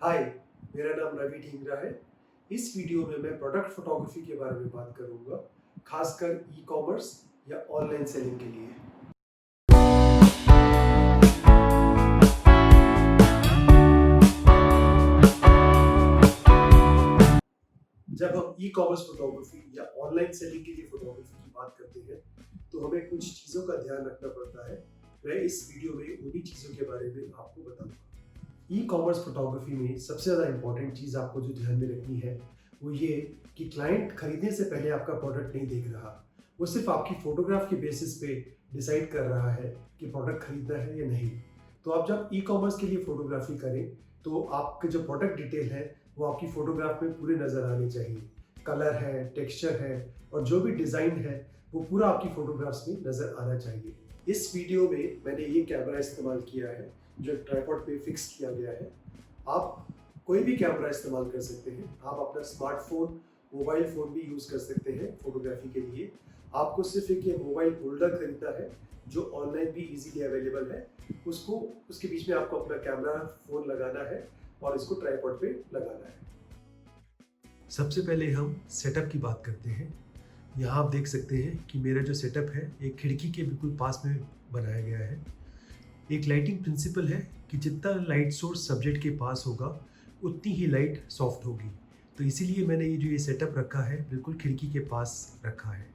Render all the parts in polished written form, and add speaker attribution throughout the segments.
Speaker 1: हाय, मेरा नाम रवि ढींगरा है। इस वीडियो में मैं प्रोडक्ट फोटोग्राफी के बारे में बात करूंगा, खासकर ई कॉमर्स या ऑनलाइन सेलिंग के लिए। जब हम ई कॉमर्स फोटोग्राफी या ऑनलाइन सेलिंग के लिए फोटोग्राफी की बात करते हैं, तो हमें कुछ चीज़ों का ध्यान रखना पड़ता है। मैं इस वीडियो में उन्हीं चीज़ों के बारे में आपको बताऊंगा। ई कॉमर्स फोटोग्राफी में सबसे ज़्यादा इंपॉर्टेंट चीज़ आपको जो ध्यान में रखनी है वो ये कि क्लाइंट खरीदने से पहले आपका प्रोडक्ट नहीं देख रहा। वो सिर्फ आपकी फ़ोटोग्राफ के बेसिस पे डिसाइड कर रहा है कि प्रोडक्ट खरीदना है या नहीं। तो आप जब ई कॉमर्स के लिए फ़ोटोग्राफी करें तो आपके जो प्रोडक्ट डिटेल है वो आपकी फ़ोटोग्राफ में पूरे नज़र आने चाहिए। कलर है, टेक्सचर है और जो भी डिज़ाइन है वो पूरा आपकी फ़ोटोग्राफ्स में नज़र आना चाहिए। इस वीडियो में मैंने ये कैमरा इस्तेमाल किया है जो ट्राइपॉड पे फिक्स किया गया है। आप कोई भी कैमरा इस्तेमाल कर सकते हैं। आप अपना स्मार्टफोन, मोबाइल फ़ोन भी यूज़ कर सकते हैं फ़ोटोग्राफी के लिए। आपको सिर्फ एक ये मोबाइल होल्डर खरीदना है जो ऑनलाइन भी इजीली अवेलेबल है। उसके बीच में आपको अपना कैमरा फ़ोन लगाना है और इसको ट्राइपॉड पे लगाना है। सबसे पहले हम सेटअप की बात करते हैं। यहाँ आप देख सकते हैं कि मेरा जो सेटअप है एक खिड़की के बिल्कुल पास में बनाया गया है। एक लाइटिंग प्रिंसिपल है कि जितना लाइट सोर्स सब्जेक्ट के पास होगा उतनी ही लाइट सॉफ्ट होगी। तो इसीलिए मैंने ये सेटअप रखा है बिल्कुल खिड़की के पास रखा है।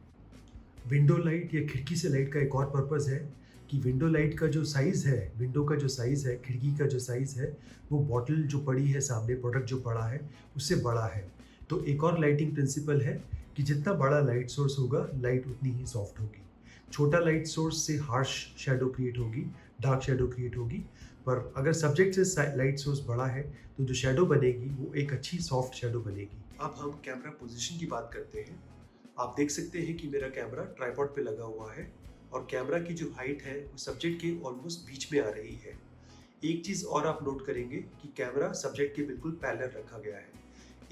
Speaker 1: विंडो लाइट या खिड़की से लाइट का एक और पर्पज़ है कि विंडो लाइट का जो साइज़ है, विंडो का जो साइज़ है, खिड़की का जो साइज़ है, वो बॉटल जो पड़ी है सामने, प्रोडक्ट जो पड़ा है उससे बड़ा है। तो एक और लाइटिंग प्रिंसिपल है कि जितना बड़ा लाइट सोर्स होगा लाइट उतनी ही सॉफ्ट होगी। छोटा लाइट सोर्स से हार्श शैडो क्रिएट होगी, डार्क शैडो क्रिएट होगी। पर अगर सब्जेक्ट से लाइट सोर्स बड़ा है तो जो शैडो बनेगी वो एक अच्छी सॉफ्ट शैडो बनेगी। अब हम कैमरा पोजीशन की बात करते हैं। आप देख सकते हैं कि मेरा कैमरा ट्राइपॉड पे लगा हुआ है और कैमरा की जो हाइट है वो सब्जेक्ट के ऑलमोस्ट बीच में आ रही है। एक चीज़ और आप नोट करेंगे कि कैमरा सब्जेक्ट के बिल्कुल पैरेलल रखा गया है।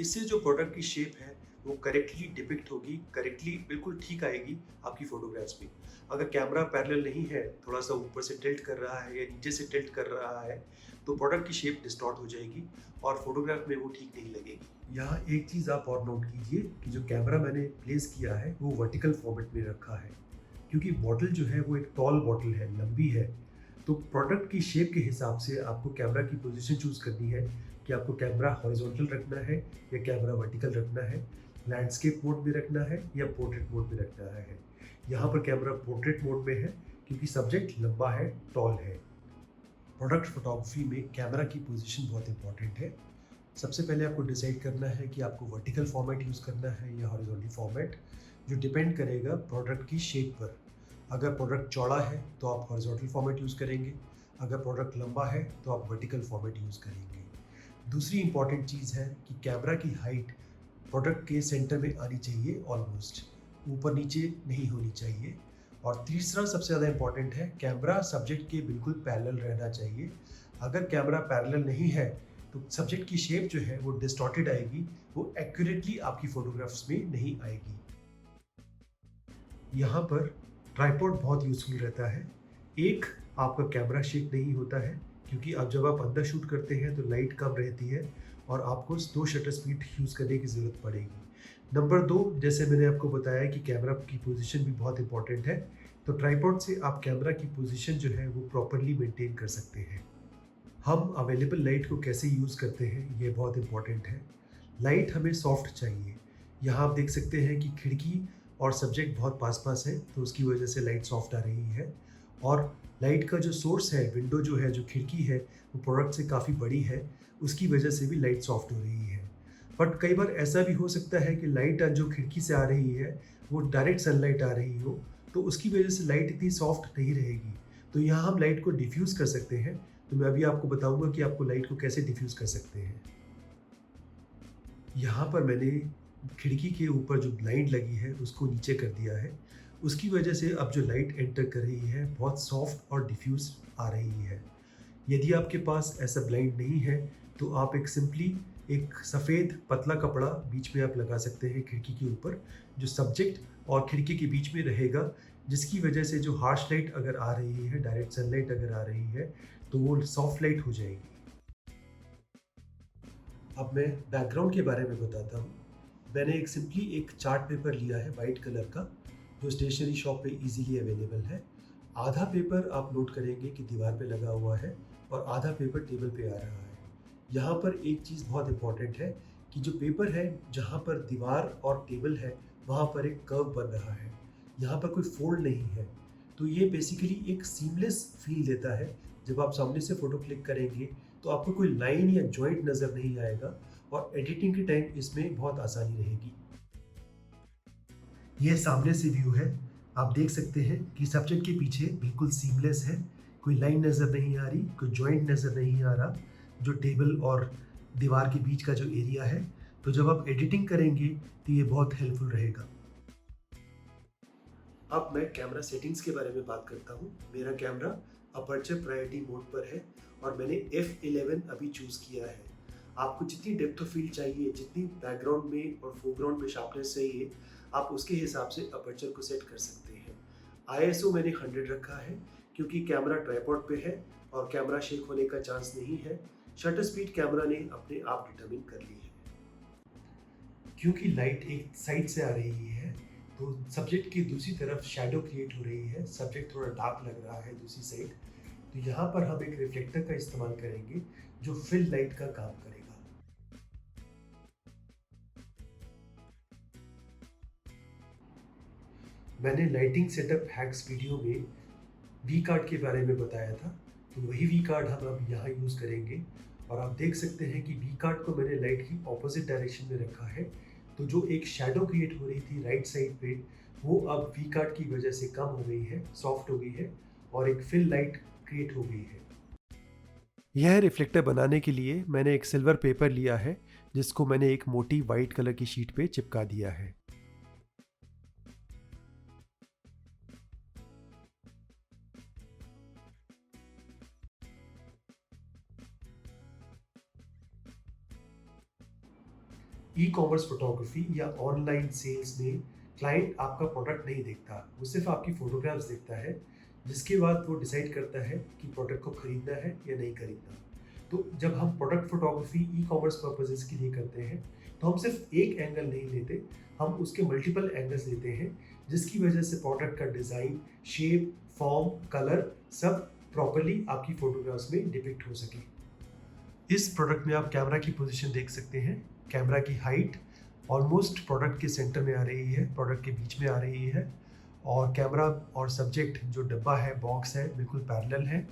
Speaker 1: इससे जो प्रोडक्ट की शेप है वो करेक्टली डिपिक्ट होगी, करेक्टली बिल्कुल ठीक आएगी आपकी फोटोग्राफ्स में। अगर कैमरा पैरेलल नहीं है, थोड़ा सा ऊपर से टिल्ट कर रहा है या नीचे से टिल्ट कर रहा है, तो प्रोडक्ट की शेप डिस्टॉर्ट हो जाएगी और फोटोग्राफ में वो ठीक नहीं लगेगी। यहाँ एक चीज़ आप और नोट कीजिए कि जो कैमरा मैंने प्लेस किया है वो वर्टिकल फॉर्मेट में रखा है, क्योंकि बॉटल जो है वो एक टॉल बॉटल है, लंबी है। तो प्रोडक्ट की शेप के हिसाब से आपको कैमरा की पोजीशन चूज़ करनी है कि आपको कैमरा हॉरिजॉन्टल रखना है या कैमरा वर्टिकल रखना है, लैंडस्केप मोड में रखना है या पोर्ट्रेट मोड में रखना है। यहाँ पर कैमरा पोर्ट्रेट मोड में है क्योंकि सब्जेक्ट लंबा है, टॉल है। प्रोडक्ट फोटोग्राफी में कैमरा की पोजीशन बहुत इंपॉर्टेंट है। सबसे पहले आपको डिसाइड करना है कि आपको वर्टिकल फॉर्मेट यूज़ करना है या हॉरिजॉन्टल फॉर्मेट, जो डिपेंड करेगा प्रोडक्ट की शेप पर। अगर प्रोडक्ट चौड़ा है तो आप हॉरिजॉन्टल फॉर्मेट यूज़ करेंगे, अगर प्रोडक्ट लंबा है तो आप वर्टिकल फॉर्मेट यूज़ करेंगे। दूसरी इंपॉर्टेंट चीज़ है कि कैमरा की हाइट प्रोडक्ट के सेंटर में आनी चाहिए, ऑलमोस्ट ऊपर नीचे नहीं होनी चाहिए। और तीसरा सबसे ज़्यादा इंपॉर्टेंट है, कैमरा सब्जेक्ट के बिल्कुल पैरेलल रहना चाहिए। अगर कैमरा पैरेलल नहीं है तो सब्जेक्ट की शेप जो है वो डिस्टॉर्टेड आएगी, वो एक्यूरेटली आपकी फोटोग्राफ्स में नहीं आएगी। यहाँ पर ट्राइपॉड बहुत यूज़फुल रहता है। एक, आपका कैमरा शेक नहीं होता है क्योंकि अब जब आप अंदर शूट करते हैं तो लाइट कम रहती है और आपको 2 शटर स्पीड यूज़ करने की ज़रूरत पड़ेगी। नंबर 2, जैसे मैंने आपको बताया कि कैमरा की पोजीशन भी बहुत इंपॉर्टेंट है, तो ट्राइपॉड से आप कैमरा की पोजीशन जो है वो प्रॉपर्ली मेंटेन कर सकते हैं। हम अवेलेबल लाइट को कैसे यूज़ करते हैं ये बहुत इंपॉर्टेंट है। लाइट हमें सॉफ्ट चाहिए। यहाँ आप देख सकते हैं कि खिड़की और सब्जेक्ट बहुत पास-पास है तो उसकी वजह से लाइट सॉफ्ट आ रही है। और लाइट का जो सोर्स है, विंडो जो है, जो खिड़की है, वो प्रोडक्ट से काफ़ी बड़ी है, उसकी वजह से भी लाइट सॉफ्ट हो रही है। बट कई बार ऐसा भी हो सकता है कि लाइट जो खिड़की से आ रही है वो डायरेक्ट सनलाइट आ रही हो, तो उसकी वजह से लाइट इतनी सॉफ्ट नहीं रहेगी। तो यहाँ हम लाइट को डिफ्यूज़ कर सकते हैं। तो मैं अभी आपको बताऊँगा कि आपको लाइट को कैसे डिफ्यूज़ कर सकते हैं। यहाँ पर मैंने खिड़की के ऊपर जो ब्लाइंड लगी है उसको नीचे कर दिया है। उसकी वजह से अब जो लाइट एंटर कर रही है बहुत सॉफ्ट और डिफ्यूज़ आ रही है। यदि आपके पास ऐसा ब्लाइंड नहीं है तो आप एक सिंपली एक सफ़ेद पतला कपड़ा बीच में आप लगा सकते हैं खिड़की के ऊपर, जो सब्जेक्ट और खिड़की के बीच में रहेगा, जिसकी वजह से जो हार्श लाइट अगर आ रही है, डायरेक्ट सनलाइट अगर आ रही है, तो वो सॉफ्ट लाइट हो जाएगी। अब मैं बैकग्राउंड के बारे में बताता हूँ। मैंने सिंपली एक चार्ट पेपर लिया है वाइट कलर का, जो स्टेशनरी शॉप पे इजीली अवेलेबल है। आधा पेपर आप नोट करेंगे कि दीवार पे लगा हुआ है और आधा पेपर टेबल पे आ रहा है। यहाँ पर एक चीज़ बहुत इम्पॉर्टेंट है कि जो पेपर है, जहाँ पर दीवार और टेबल है, वहाँ पर एक कर्व बन रहा है। यहाँ पर कोई फोल्ड नहीं है। तो ये बेसिकली एक सीमलेस फील देता है। जब आप सामने से फ़ोटो क्लिक करेंगे तो आपको कोई लाइन या जॉइंट नज़र नहीं आएगा और एडिटिंग के टाइम इसमें बहुत आसानी रहेगी। यह सामने से व्यू है। आप देख सकते हैं कि सब्जेक्ट के पीछे बिल्कुल सीमलेस है। कोई लाइन नज़र नहीं आ रही, कोई जॉइंट नज़र नहीं आ रहा, जो टेबल और दीवार के बीच का जो एरिया है। तो जब आप एडिटिंग करेंगे तो ये बहुत हेल्पफुल रहेगा। अब मैं कैमरा सेटिंग्स के बारे में बात करता हूँ। मेरा कैमरा अपर्चर प्रायोरिटी मोड पर है और मैंने f11 अभी चूज़ किया है। आपको जितनी डेप्थ ऑफ फील्ड चाहिए, जितनी बैकग्राउंड में और फोरग्राउंड में शार्पनेस चाहिए, आप उसके हिसाब से अपर्चर को सेट कर सकते हैं। ISO मैंने 100 रखा है क्योंकि कैमरा ट्राइपॉड पे है और कैमरा शेक होने का चांस नहीं है। शटर स्पीड कैमरा ने अपने आप डिटरमिन कर ली है। क्योंकि लाइट एक साइड से आ रही है तो सब्जेक्ट की दूसरी तरफ शैडो क्रिएट हो रही है। सब्जेक्ट थोड़ा डार्क लग रहा है दूसरी साइड। तो यहाँ पर हम एक रिफ्लेक्टर का इस्तेमाल करेंगे जो फिल लाइट का काम करेगा। मैंने लाइटिंग सेटअप हैक्स वीडियो में वी कार्ड के बारे में बताया था, तो वही वी कार्ड हम अब यहाँ यूज़ करेंगे। और आप देख सकते हैं कि वी कार्ड को मैंने लाइट की ऑपोजिट डायरेक्शन में रखा है। तो जो एक शैडो क्रिएट हो रही थी राइट साइड पे, वो अब वी कार्ड की वजह से कम हो गई है, सॉफ्ट हो गई है और एक फिल लाइट क्रिएट हो गई है। यह रिफ्लेक्टर बनाने के लिए मैंने एक सिल्वर पेपर लिया है, जिसको मैंने एक मोटी वाइट कलर की शीट पे चिपका दिया है। ई कॉमर्स फोटोग्राफी या ऑनलाइन सेल्स में क्लाइंट आपका प्रोडक्ट नहीं देखता, वो सिर्फ आपकी फ़ोटोग्राफ्स देखता है, जिसके बाद वो डिसाइड करता है कि प्रोडक्ट को खरीदना है या नहीं खरीदना। तो जब हम product photography e commerce purposes के लिए करते हैं, तो हम सिर्फ एक एंगल नहीं लेते, हम उसके मल्टीपल एंगल्स लेते हैं, जिसकी वजह से प्रोडक्ट का डिज़ाइन, शेप, फॉर्म, कलर सब प्रॉपरली आपकी फ़ोटोग्राफ्स में डिपिक्ट हो सके। इस प्रोडक्ट में आप कैमरा की पोजीशन देख सकते हैं। कैमरा की हाइट ऑलमोस्ट प्रोडक्ट के सेंटर में आ रही है, प्रोडक्ट के बीच में आ रही है और कैमरा और सब्जेक्ट जो डब्बा है, बॉक्स है, बिल्कुल पैरेलल है।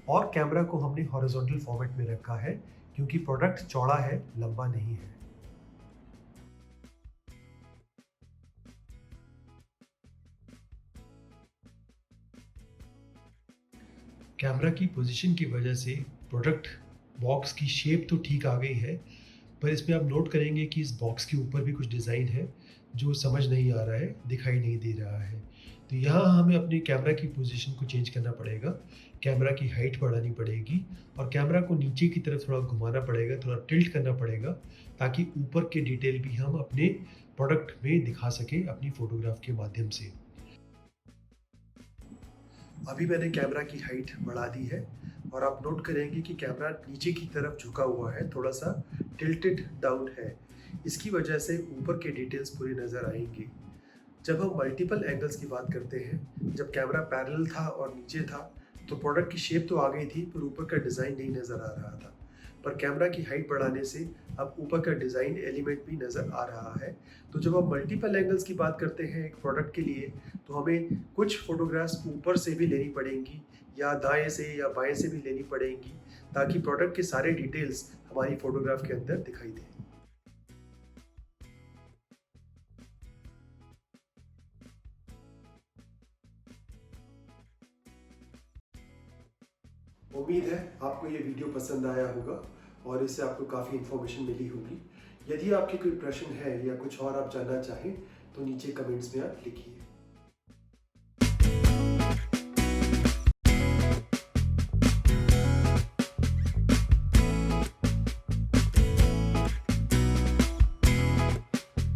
Speaker 1: और कैमरा को हमने हॉरिजॉन्टल फॉर्मेट में रखा है क्योंकि प्रोडक्ट चौड़ा है, लंबा नहीं है। कैमरा की पोजीशन की वजह से प्रोडक्ट बॉक्स की शेप तो ठीक आ गई है, पर इसमें आप नोट करेंगे कि इस बॉक्स के ऊपर भी कुछ डिज़ाइन है जो समझ नहीं आ रहा है, दिखाई नहीं दे रहा है। तो यहाँ हमें अपनी कैमरा की पोजीशन को चेंज करना पड़ेगा, कैमरा की हाइट बढ़ानी पड़ेगी और कैमरा को नीचे की तरफ थोड़ा घुमाना पड़ेगा, थोड़ा टिल्ट करना पड़ेगा, ताकि ऊपर के डिटेल भी हम अपने प्रोडक्ट में दिखा सकें अपनी फ़ोटोग्राफ के माध्यम से। अभी मैंने कैमरा की हाइट बढ़ा दी है और आप नोट करेंगे कि कैमरा नीचे की तरफ झुका हुआ है, थोड़ा सा टिल्टेड डाउन है। इसकी वजह से ऊपर के डिटेल्स पूरी नज़र आएंगे। जब हम मल्टीपल एंगल्स की बात करते हैं, जब कैमरा पैरेलल था और नीचे था, तो प्रोडक्ट की शेप तो आ गई थी पर ऊपर का डिज़ाइन नहीं नज़र आ रहा था। पर कैमरा की हाइट बढ़ाने से अब ऊपर का डिज़ाइन एलिमेंट भी नज़र आ रहा है। तो जब हम मल्टीपल एंगल्स की बात करते हैं एक प्रोडक्ट के लिए, तो हमें कुछ फोटोग्राफ्स ऊपर से भी लेनी पड़ेंगी या दाएं से या बाएं से भी लेनी पड़ेंगी, ताकि प्रोडक्ट के सारे डिटेल्स हमारी फोटोग्राफ के अंदर दिखाई दें। उम्मीद है आपको ये वीडियो पसंद आया होगा और इससे आपको काफ़ी इन्फॉर्मेशन मिली होगी। यदि आपके कोई प्रश्न है या कुछ और आप जानना चाहें तो नीचे कमेंट्स में आप लिखिए।